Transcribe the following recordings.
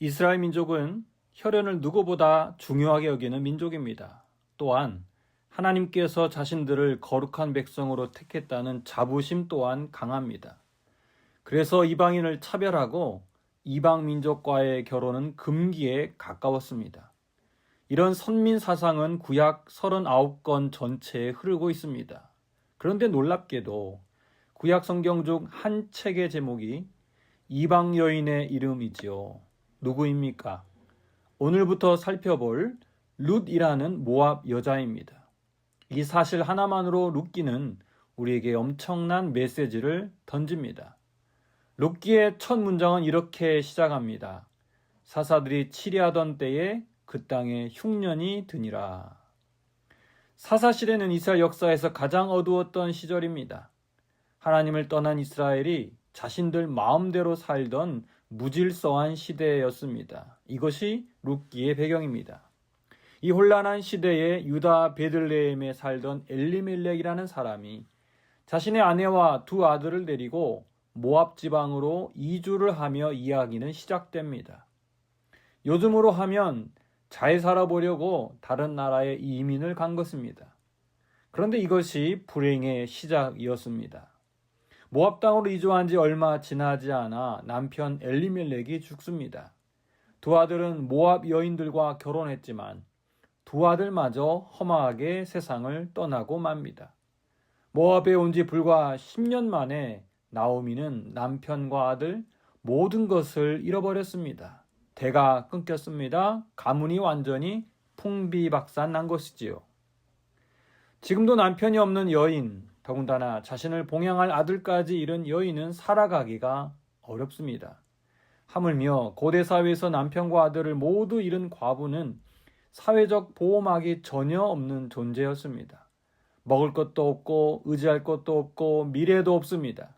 이스라엘 민족은 혈연을 누구보다 중요하게 여기는 민족입니다. 또한 하나님께서 자신들을 거룩한 백성으로 택했다는 자부심 또한 강합니다. 그래서 이방인을 차별하고 이방 민족과의 결혼은 금기에 가까웠습니다. 이런 선민 사상은 구약 39권 전체에 흐르고 있습니다. 그런데 놀랍게도 구약 성경 중 한 책의 제목이 이방 여인의 이름이지요. 누구입니까? 오늘부터 살펴볼 룻이라는 모압 여자입니다. 이 사실 하나만으로 룻기는 우리에게 엄청난 메시지를 던집니다. 룻기의 첫 문장은 이렇게 시작합니다. 사사들이 치리하던 때에 그 땅에 흉년이 드니라. 사사시대는 이스라엘 역사에서 가장 어두웠던 시절입니다. 하나님을 떠난 이스라엘이 자신들 마음대로 살던 무질서한 시대였습니다. 이것이 룻기의 배경입니다. 이 혼란한 시대에 유다 베들레헴에 살던 엘리멜렉이라는 사람이 자신의 아내와 두 아들을 데리고 모압 지방으로 이주를 하며 이야기는 시작됩니다. 요즘으로 하면 잘 살아보려고 다른 나라에 이민을 간 것입니다. 그런데 이것이 불행의 시작이었습니다. 모압 땅으로 이주한 지 얼마 지나지 않아 남편 엘리멜렉이 죽습니다. 두 아들은 모압 여인들과 결혼했지만 두 아들마저 허망하게 세상을 떠나고 맙니다. 모압에 온 지 불과 10년 만에 나오미는 남편과 아들 모든 것을 잃어버렸습니다. 대가 끊겼습니다. 가문이 완전히 풍비박산 난 것이지요. 지금도 남편이 없는 여인, 더군다나 자신을 봉양할 아들까지 잃은 여인은 살아가기가 어렵습니다. 하물며 고대 사회에서 남편과 아들을 모두 잃은 과부는 사회적 보호막이 전혀 없는 존재였습니다. 먹을 것도 없고 의지할 것도 없고 미래도 없습니다.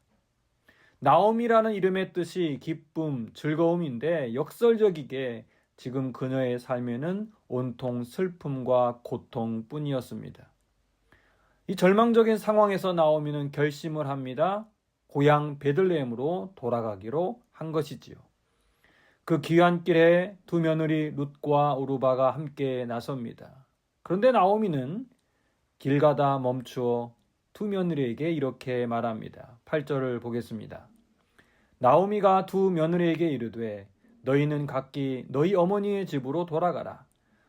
나옴이라는 이름의 뜻이 기쁨, 즐거움인데 역설적이게 지금 그녀의 삶에는 온통 슬픔과 고통뿐이었습니다. 이 절망적인 상황에서 나오미는 결심을 합니다. 고향 베들레헴으로 돌아가기로 한 것이지요. 그 귀한 길에 두 며느리 룻과 오르바가 함께 나섭니다. 그런데 나오미는 길 가다 멈추어 두 며느리에게 이렇게 말합니다. 8절을 보겠습니다. 나오미가 두 며느리에게 이르되 너희는 각기 너희 어머니의 집으로 돌아가라.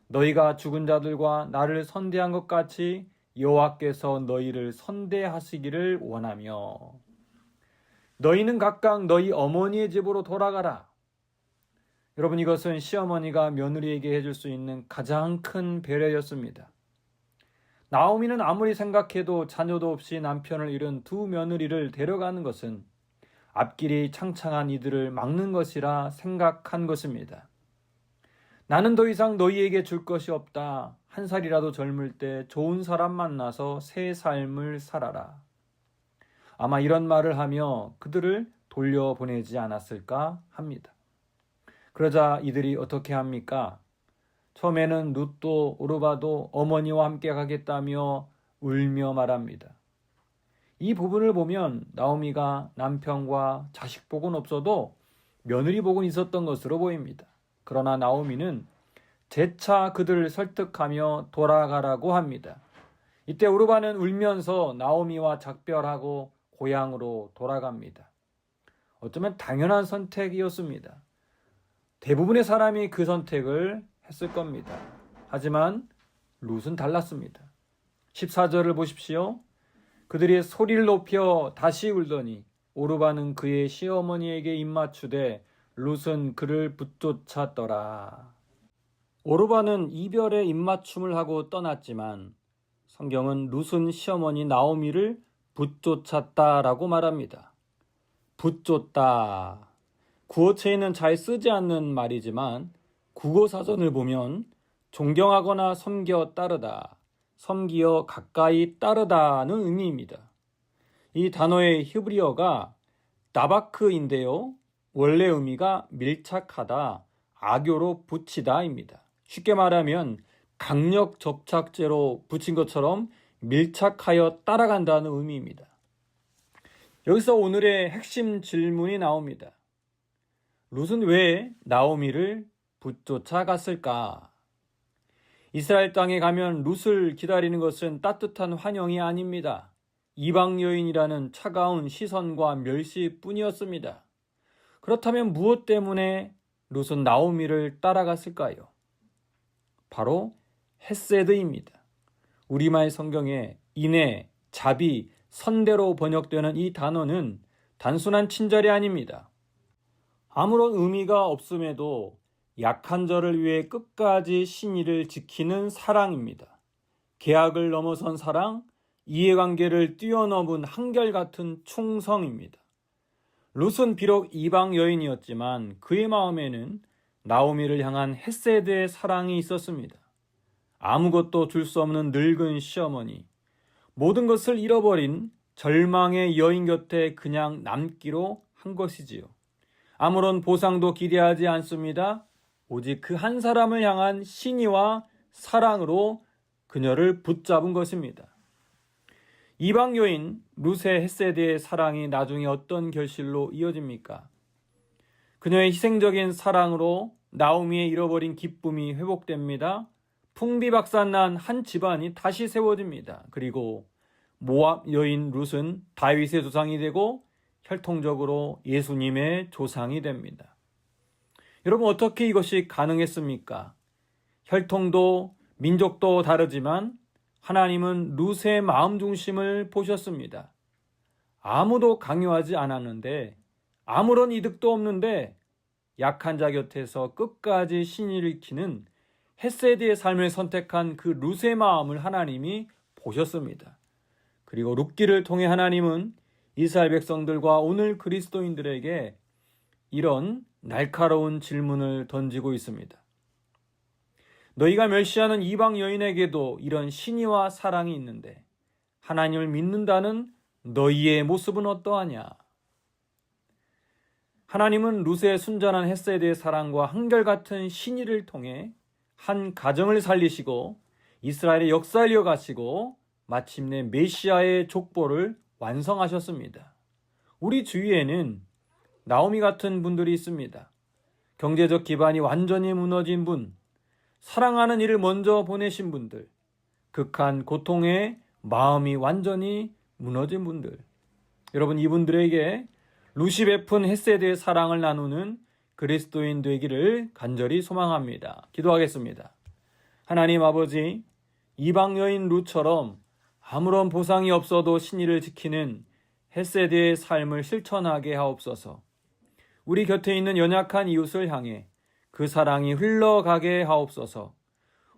너희가 죽은 자들과 나를 선대한 것 같이 여호와께서 너희를 선대하시기를 원하며 너희는 각각 너희 어머니의 집으로 돌아가라. 여러분, 이것은 시어머니가 며느리에게 해줄 수 있는 가장 큰 배려였습니다. 나오미는 아무리 생각해도 자녀도 없이 남편을 잃은 두 며느리를 데려가는 것은 앞길이 창창한 이들을 막는 것이라 생각한 것입니다. 나는 더 이상 너희에게 줄 것이 없다. 한 살이라도 젊을 때 좋은 사람 만나서 새 삶을 살아라. 아마 이런 말을 하며 그들을 돌려보내지 않았을까 합니다. 그러자 이들이 어떻게 합니까? 처음에는 룻도 오르바도 어머니와 함께 가겠다며 울며 말합니다. 이 부분을 보면 나오미가 남편과 자식 복은 없어도 며느리 복은 있었던 것으로 보입니다. 그러나 나오미는 재차 그들을 설득하며 돌아가라고 합니다. 이때 오르바는 울면서 나오미와 작별하고 고향으로 돌아갑니다. 어쩌면 당연한 선택이었습니다. 대부분의 사람이 그 선택을 했을 겁니다. 하지만 룻은 달랐습니다. 14절을 보십시오. 그들이 소리를 높여 다시 울더니 오르바는 그의 시어머니에게 입맞추되 룻은 그를 붙쫓았더라. 오르바는 이별의 입맞춤을 하고 떠났지만 성경은 룻은 시어머니 나오미를 붙쫓았다라고 말합니다. 붙쫓다. 구어체에는 잘 쓰지 않는 말이지만 국어사전을 보면 존경하거나 섬겨 따르다, 섬기어 가까이 따르다는 의미입니다. 이 단어의 히브리어가 다바크인데요. 원래 의미가 밀착하다, 악교로 붙이다입니다. 쉽게 말하면 강력 접착제로 붙인 것처럼 밀착하여 따라간다는 의미입니다. 여기서 오늘의 핵심 질문이 나옵니다. 룻은 왜 나오미를 붙쫓아 갔을까? 이스라엘 땅에 가면 룻을 기다리는 것은 따뜻한 환영이 아닙니다. 이방 여인이라는 차가운 시선과 멸시뿐이었습니다. 그렇다면 무엇 때문에 룻은 나오미를 따라갔을까요? 바로 헤세드입니다. 우리말 성경에 인애, 자비, 선대로 번역되는 이 단어는 단순한 친절이 아닙니다. 아무런 의미가 없음에도 약한 자를 위해 끝까지 신의를 지키는 사랑입니다. 계약을 넘어선 사랑, 이해관계를 뛰어넘은 한결같은 충성입니다. 룻은 비록 이방 여인이었지만 그의 마음에는 나오미를 향한 헤세드의 사랑이 있었습니다. 아무것도 줄 수 없는 늙은 시어머니, 모든 것을 잃어버린 절망의 여인 곁에 그냥 남기로 한 것이지요. 아무런 보상도 기대하지 않습니다. 오직 그 한 사람을 향한 신의와 사랑으로 그녀를 붙잡은 것입니다. 이방 여인 룻의 헤세드의 사랑이 나중에 어떤 결실로 이어집니까? 그녀의 희생적인 사랑으로 나오미의 잃어버린 기쁨이 회복됩니다. 풍비박산난 한 집안이 다시 세워집니다. 그리고 모압 여인 룻은 다윗의 조상이 되고 혈통적으로 예수님의 조상이 됩니다. 여러분, 어떻게 이것이 가능했습니까? 혈통도 민족도 다르지만 하나님은 룻의 마음 중심을 보셨습니다. 아무도 강요하지 않았는데, 아무런 이득도 없는데 약한 자 곁에서 끝까지 신의를 지키는 헤세드의 삶을 선택한 그 룻의 마음을 하나님이 보셨습니다. 그리고 룻기를 통해 하나님은 이스라엘 백성들과 오늘 그리스도인들에게 이런 날카로운 질문을 던지고 있습니다. 너희가 멸시하는 이방 여인에게도 이런 신의와 사랑이 있는데 하나님을 믿는다는 너희의 모습은 어떠하냐? 하나님은 룻의 순전한 헤세드의 사랑과 한결같은 신의를 통해 한 가정을 살리시고 이스라엘의 역사를 이어가시고 마침내 메시아의 족보를 완성하셨습니다. 우리 주위에는 나오미 같은 분들이 있습니다. 경제적 기반이 완전히 무너진 분, 사랑하는 이를 먼저 보내신 분들, 극한 고통에 마음이 완전히 무너진 분들. 여러분, 이분들에게 룻이 베푼 헤세드의 사랑을 나누는 그리스도인 되기를 간절히 소망합니다. 기도하겠습니다. 하나님 아버지, 이방 여인 룻처럼 아무런 보상이 없어도 신의를 지키는 헤세드의 삶을 실천하게 하옵소서. 우리 곁에 있는 연약한 이웃을 향해 그 사랑이 흘러가게 하옵소서.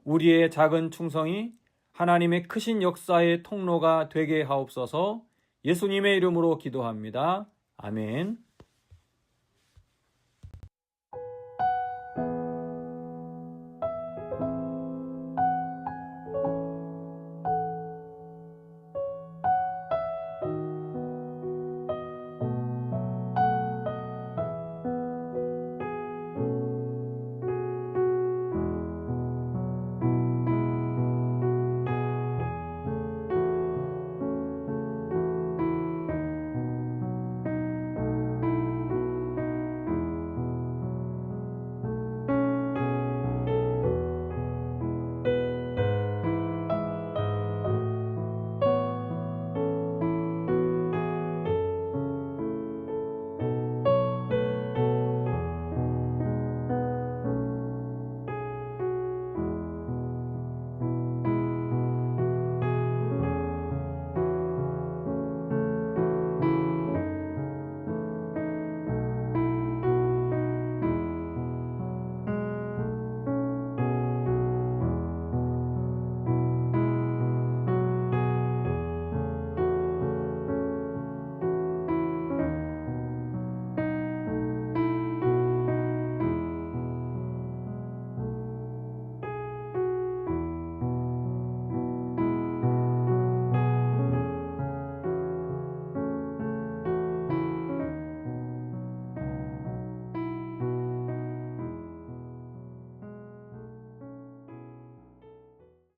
우리의 작은 충성이 하나님의 크신 역사의 통로가 되게 하옵소서. 예수님의 이름으로 기도합니다. 아멘.